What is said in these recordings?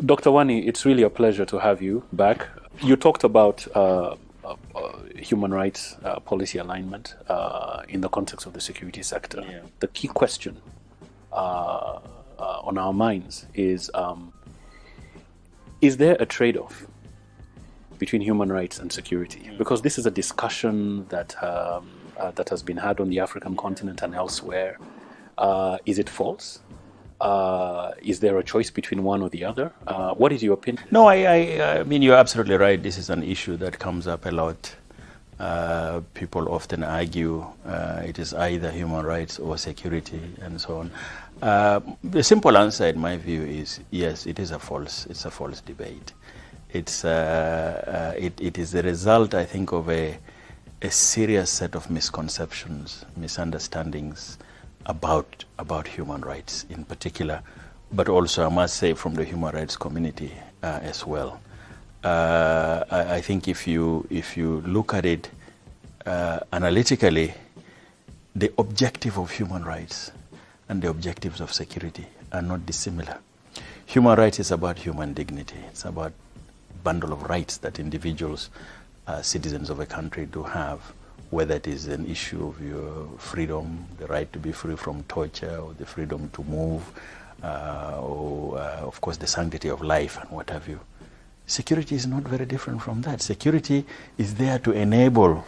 Dr. Wani, it's really a pleasure to have you back. You talked about human rights policy alignment in the context of the security sector. Yeah. The key question on our minds is there a trade-off between human rights and security? Because this is a discussion that that has been had on the African continent and elsewhere. Is it false? Is there a choice between one or the other? What is your opinion? No, I mean, you're absolutely right. This is an issue that comes up a lot. People often argue it is either human rights or security and so on. The simple answer, in my view, is yes, it's a false debate. It is the result, I think, of a serious set of misconceptions, misunderstandings about human rights in particular, but also, I must say, from the human rights community as well. I think if you look at it analytically, the objective of human rights and the objectives of security are not dissimilar. Human rights is about human dignity. It's about a bundle of rights that individuals, citizens of a country, do have, whether it is an issue of your freedom, the right to be free from torture, or the freedom to move, or of course the sanctity of life and what have you. Security is not very different from that. Security is there to enable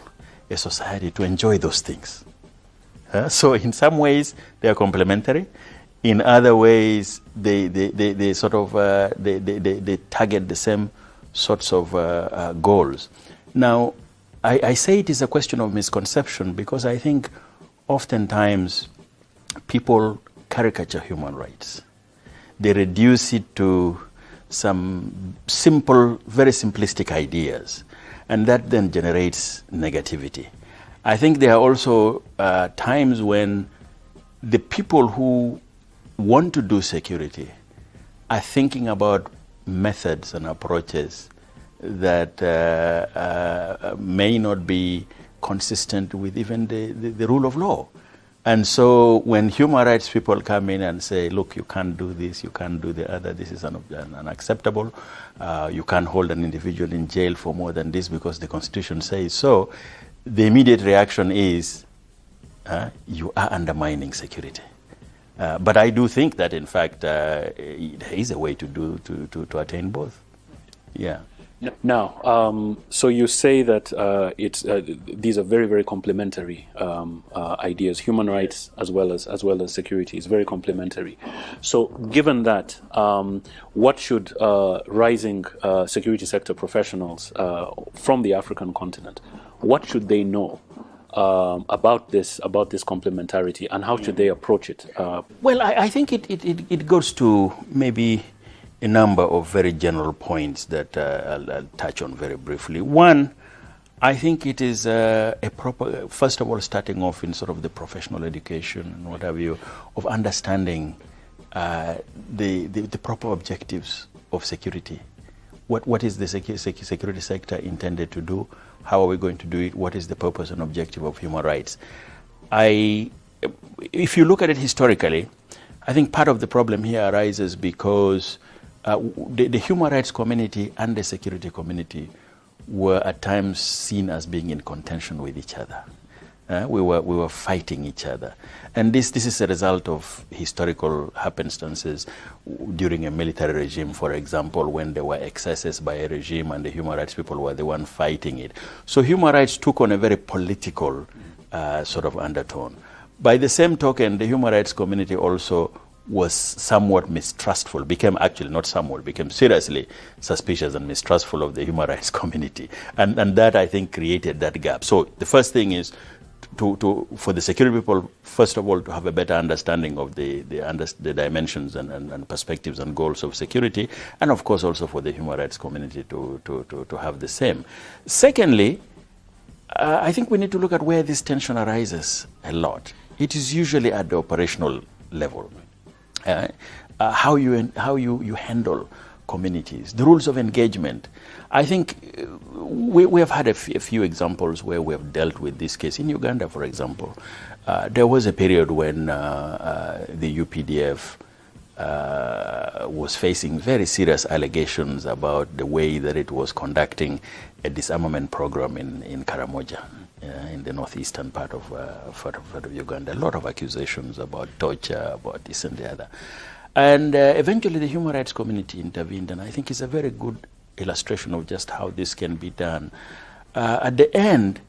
a society to enjoy those things. So in some ways they are complementary. In other ways they sort of they target the same sorts of goals. Now, I say it is a question of misconception because I think oftentimes people caricature human rights. They reduce it to some simple, very simplistic ideas, and that then generates negativity. I think there are also times when the people who want to do security are thinking about methods and approaches that may not be consistent with even the rule of law. And so when human rights people come in and say, look, you can't do this, you can't do the other, this is unacceptable, you can't hold an individual in jail for more than this because the Constitution says so, the immediate reaction is, you are undermining security. But I do think that, in fact, there is a way to attain both. Yeah. Now, so you say that these are very, very complementary ideas. Human rights as well as security is very complementary. So, given that, what should rising security sector professionals from the African continent, what should they know about this complementarity, and how should they approach it? Well, I think it goes to maybe a number of very general points that I'll touch on very briefly. One, I think it is a proper, first of all, starting off in sort of the professional education and what have you, of understanding the proper objectives of security. What is the security sector intended to do? How are we going to do it? What is the purpose and objective of human rights? If you look at it historically, I think part of the problem here arises because the human rights community and the security community were at times seen as being in contention with each other. We were fighting each other. And this is a result of historical happenstances during a military regime, for example, when there were excesses by a regime and the human rights people were the one fighting it. So human rights took on a very political sort of undertone. By the same token, the human rights community also was somewhat mistrustful, became seriously suspicious and mistrustful of the human rights community. And that, I think, created that gap. So the first thing is for the security people, first of all, to have a better understanding of the dimensions and perspectives and goals of security, and of course also for the human rights community to have the same. Secondly, I think we need to look at where this tension arises a lot. It is usually at the operational level. How you handle communities, the rules of engagement. I think we have had a few examples where we have dealt with this case. In Uganda, for example, there was a period when the UPDF was facing very serious allegations about the way that it was conducting a disarmament program in Karamoja, in the northeastern part of Uganda. A lot of accusations about torture, about this and the other. And eventually the human rights community intervened, and I think it's a very good illustration of just how this can be done. At the end,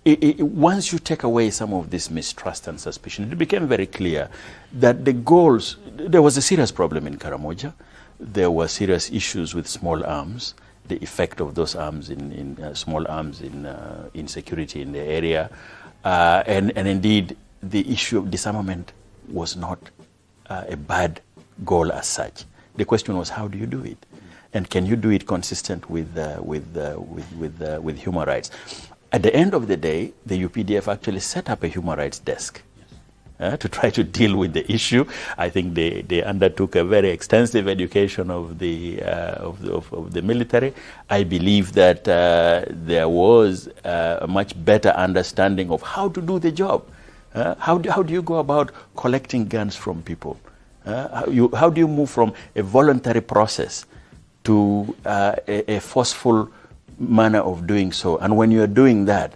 once you take away some of this mistrust and suspicion, it became very clear that the goals, there was a serious problem in Karamoja. There were serious issues with small arms, the effect of those arms in small arms in security in the area. And indeed, the issue of disarmament was not a bad goal as such. The question was, how do you do it? And can you do it consistent with human rights? At the end of the day, the UPDF actually set up a human rights desk to try to deal with the issue. I think they undertook a very extensive education of the military. I believe that there was a much better understanding of how to do the job. How do you go about collecting guns from people? How do you move from a voluntary process to a forceful manner of doing so? And when you are doing that,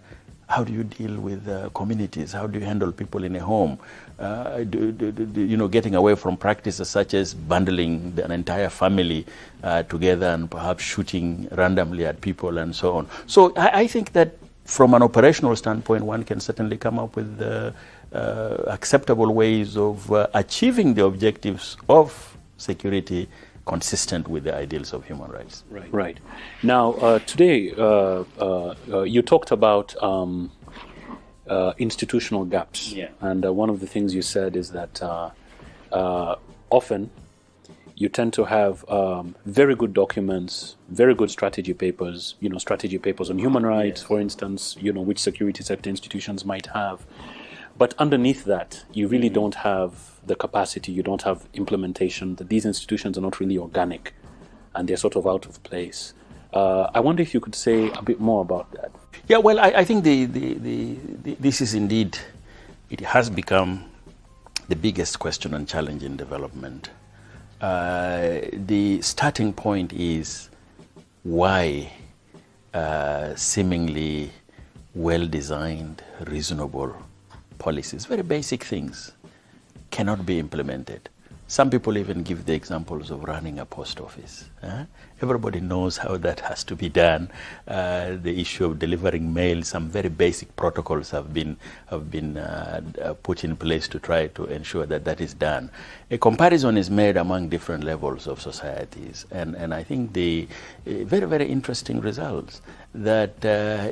how do you deal with communities? How do you handle people in a home? Getting away from practices such as bundling an entire family together and perhaps shooting randomly at people and so on. So I think that from an operational standpoint, one can certainly come up with acceptable ways of achieving the objectives of security consistent with the ideals of human rights. Right. Now, today, you talked about institutional gaps. Yeah. And one of the things you said is that often you tend to have very good documents, very good strategy papers on human rights, for instance, which security sector institutions might have. But underneath that, you really don't have the capacity, you don't have implementation, that these institutions are not really organic and they're sort of out of place. I wonder if you could say a bit more about that. Yeah, well, I think this is indeed, it has become the biggest question and challenge in development. The starting point is why seemingly well-designed, reasonable policies, very basic things, cannot be implemented. Some people even give the examples of running a post office. Everybody knows how that has to be done. The issue of delivering mail, some very basic protocols have been put in place to try to ensure that that is done. A comparison is made among different levels of societies, and I think the very, very interesting results that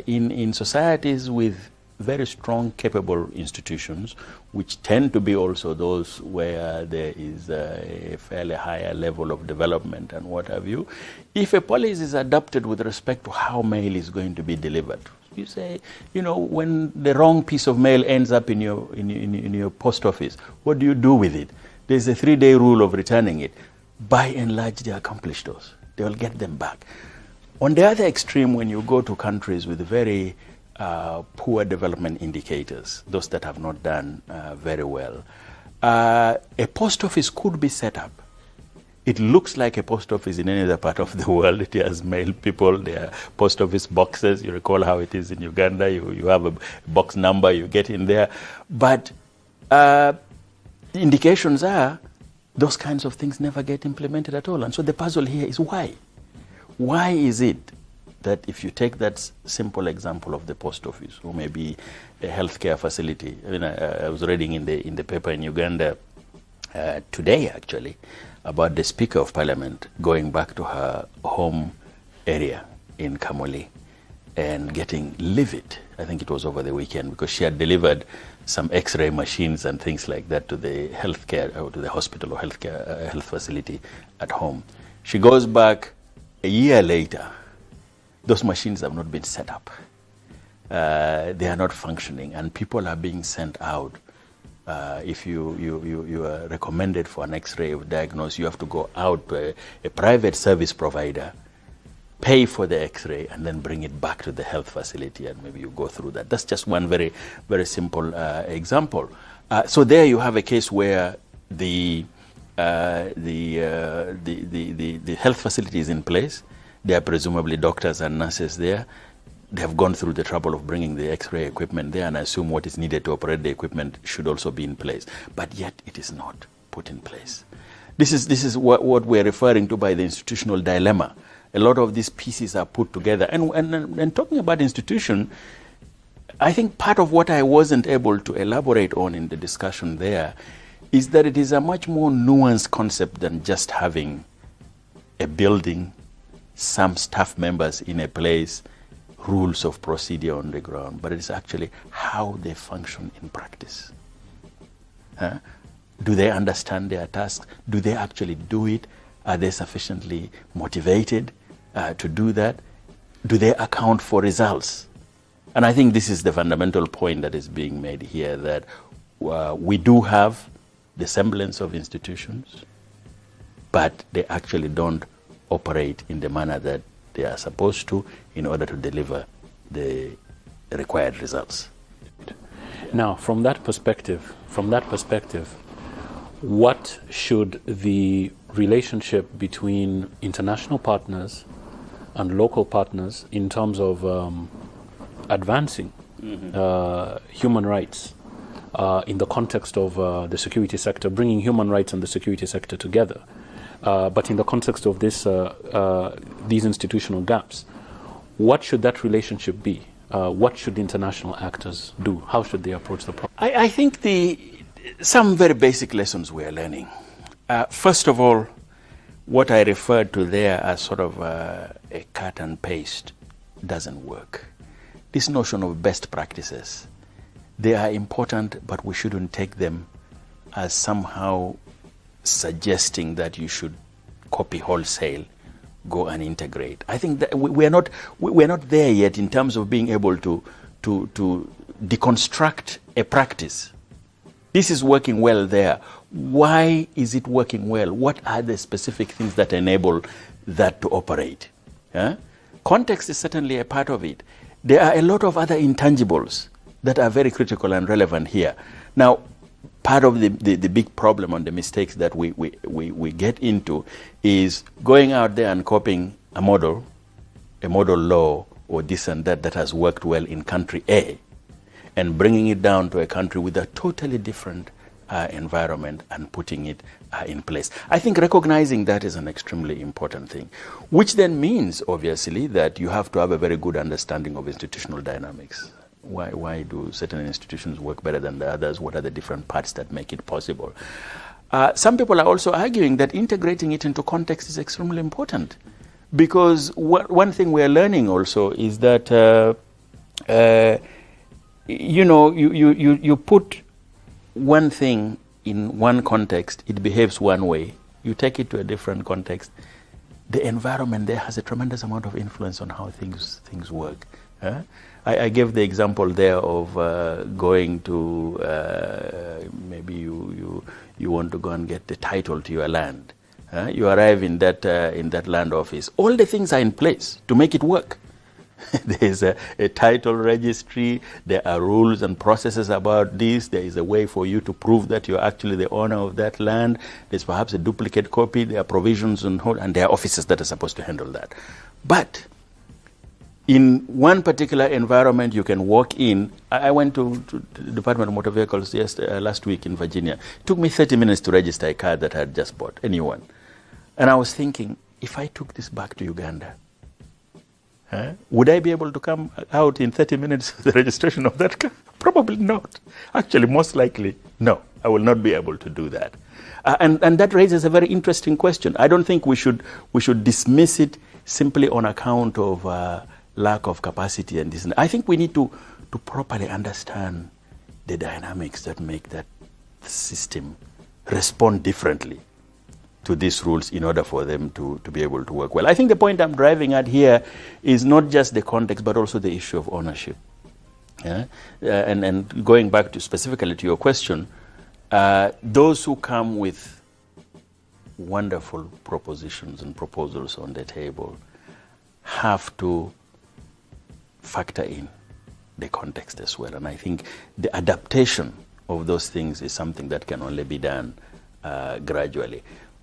in societies with very strong, capable institutions, which tend to be also those where there is a fairly higher level of development and what have you. If a policy is adopted with respect to how mail is going to be delivered, you say, when the wrong piece of mail ends up in your post office, what do you do with it? There's a 3-day rule of returning it. By and large, they accomplish those. They will get them back. On the other extreme, when you go to countries with very poor development indicators, those that have not done very well, a post office could be set up. It looks like a post office in any other part of the world. It has mail people, there are post office boxes. You recall how it is in Uganda. You have a box number, you get in there. But indications are those kinds of things never get implemented at all. And so the puzzle here is why? Why is it that if you take that simple example of the post office, or maybe a healthcare facility, I was reading in the paper in Uganda today, actually, about the Speaker of Parliament going back to her home area in Kamoli and getting livid. I think it was over the weekend, because she had delivered some X-ray machines and things like that to the healthcare, or to the hospital or healthcare health facility at home. She goes back a year later. Those machines have not been set up. They are not functioning, and people are being sent out. If you are recommended for an X-ray or diagnosis, you have to go out to a private service provider, pay for the X-ray, and then bring it back to the health facility, and maybe you go through that. That's just one very, very simple example. So there you have a case where the the health facility is in place. There are presumably doctors and nurses there. They have gone through the trouble of bringing the X-ray equipment there, and I assume what is needed to operate the equipment should also be in place. But yet it is not put in place. This is what we're referring to by the institutional dilemma. A lot of these pieces are put together. And talking about institution, I think part of what I wasn't able to elaborate on in the discussion there is that it is a much more nuanced concept than just having a building, some staff members in a place, rules of procedure on the ground, but it's actually how they function in practice. Do they understand their tasks? Do they actually do it? Are they sufficiently motivated to do that? Do they account for results? And I think this is the fundamental point that is being made here, that we do have the semblance of institutions, but they actually don't operate in the manner that they are supposed to in order to deliver the required results. Now, from that perspective, what should the relationship between international partners and local partners in terms of advancing human rights in the context of the security sector, bringing human rights and the security sector together, but in the context of these institutional gaps, what should that relationship be? What should international actors do? How should they approach the problem? I think some very basic lessons we are learning. First of all, what I referred to there as sort of a cut and paste doesn't work. This notion of best practices, they are important, but we shouldn't take them as somehow suggesting that you should copy wholesale, go and integrate. I think that we're not there yet in terms of being able to deconstruct a practice. This is working well there. Why is it working well? What are the specific things that enable that to operate? Context is certainly a part of it. There are a lot of other intangibles that are very critical and relevant here. Now, part of the big problem and the mistakes that we get into is going out there and copying a model law or this and that has worked well in country A, and bringing it down to a country with a totally different environment and putting it in place. I think recognizing that is an extremely important thing, which then means, obviously, that you have to have a very good understanding of institutional dynamics. Why do certain institutions work better than the others? What are the different parts that make it possible? Some people are also arguing that integrating it into context is extremely important, because one thing we are learning also is that you put one thing in one context, it behaves one way. You take it to a different context, the environment there has a tremendous amount of influence on how things work. I gave the example there of going to maybe you want to go and get the title to your land. You arrive in that land office. All the things are in place to make it work. There is a title registry. There are rules and processes about this. There is a way for you to prove that you're actually the owner of that land. There's perhaps a duplicate copy. There are provisions and there are offices that are supposed to handle that. But in one particular environment, you can walk in. I went to the Department of Motor Vehicles last week in Virginia. It took me 30 minutes to register a car that I had just bought, a new one. And I was thinking, if I took this back to Uganda, would I be able to come out in 30 minutes with the registration of that car? Probably not. Actually, most likely, no. I will not be able to do that. And that raises a very interesting question. I don't think we should dismiss it simply on account of lack of capacity and this. I think we need to properly understand the dynamics that make that system respond differently to these rules in order for them to be able to work well. I think the point I'm driving at here is not just the context, but also the issue of ownership. And going back to specifically to your question, those who come with wonderful propositions and proposals on the table have to factor in the context as well. And I think the adaptation of those things is something that can only be done gradually.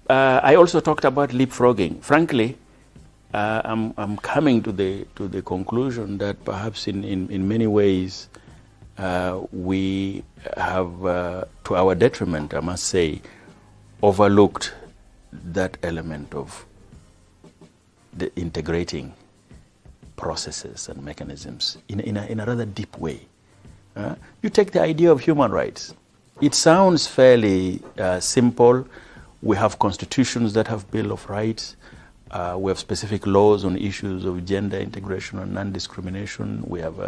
I also talked about leapfrogging. Frankly, I'm coming to the conclusion that perhaps in many ways we have, to our detriment, I must say, overlooked that element of the integrating processes and mechanisms in a rather deep way. You take the idea of human rights. It sounds fairly simple. We have constitutions that have Bill of Rights. We have specific laws on issues of gender integration and non-discrimination. We have,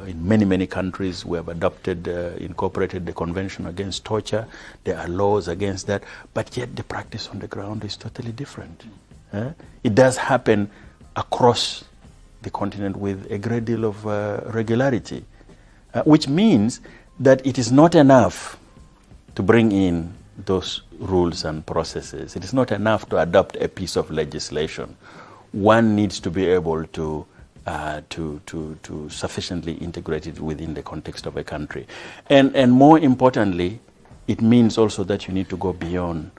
in many countries, we have adopted, incorporated the Convention Against Torture. There are laws against that, but yet the practice on the ground is totally different. It does happen across the continent with a great deal of regularity, which means that it is not enough to bring in those rules and processes. It is not enough to adopt a piece of legislation. One needs to be able to sufficiently integrate it within the context of a country. And more importantly, it means also that you need to go beyond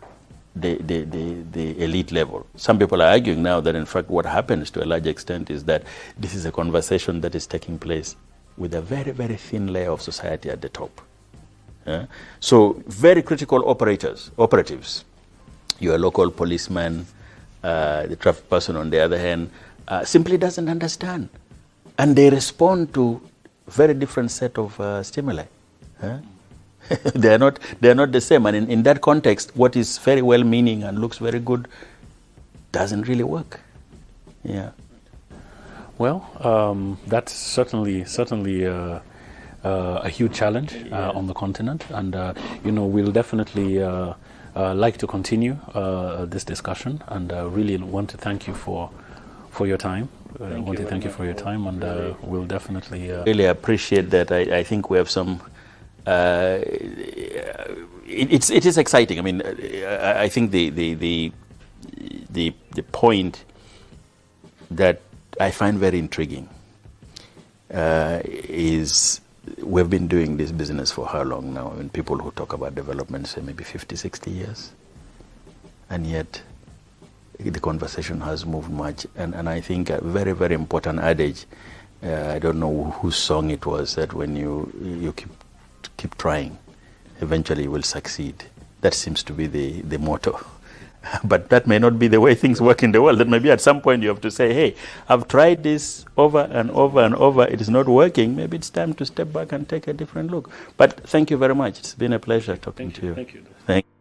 the elite level. Some people are arguing now that in fact what happens to a large extent is that this is a conversation that is taking place with a very thin layer of society at the top. So very critical operatives, your local policeman, the traffic person on the other hand, simply doesn't understand. And they respond to very different set of stimuli. They are not the same. And in that context, what is very well-meaning and looks very good doesn't really work. Yeah. Well, that's certainly a huge challenge on the continent, and we'll definitely like to continue this discussion, and really want to thank you for your time. Thank you for your time, and we'll definitely really appreciate that. I think we have some. It is exciting. I mean, I think the point that I find very intriguing is we've been doing this business for how long now? I mean, people who talk about development say maybe 50, 60 years. And yet the conversation has moved much. And I think a very important adage, I don't know whose song it was, that when you keep trying, eventually you will succeed. That seems to be the motto. But that may not be the way things work in the world. That maybe at some point you have to say, hey, I've tried this over and over. It is not working. Maybe it's time to step back and take a different look. But thank you very much. It's been a pleasure talking to you. Thank you. Thank you.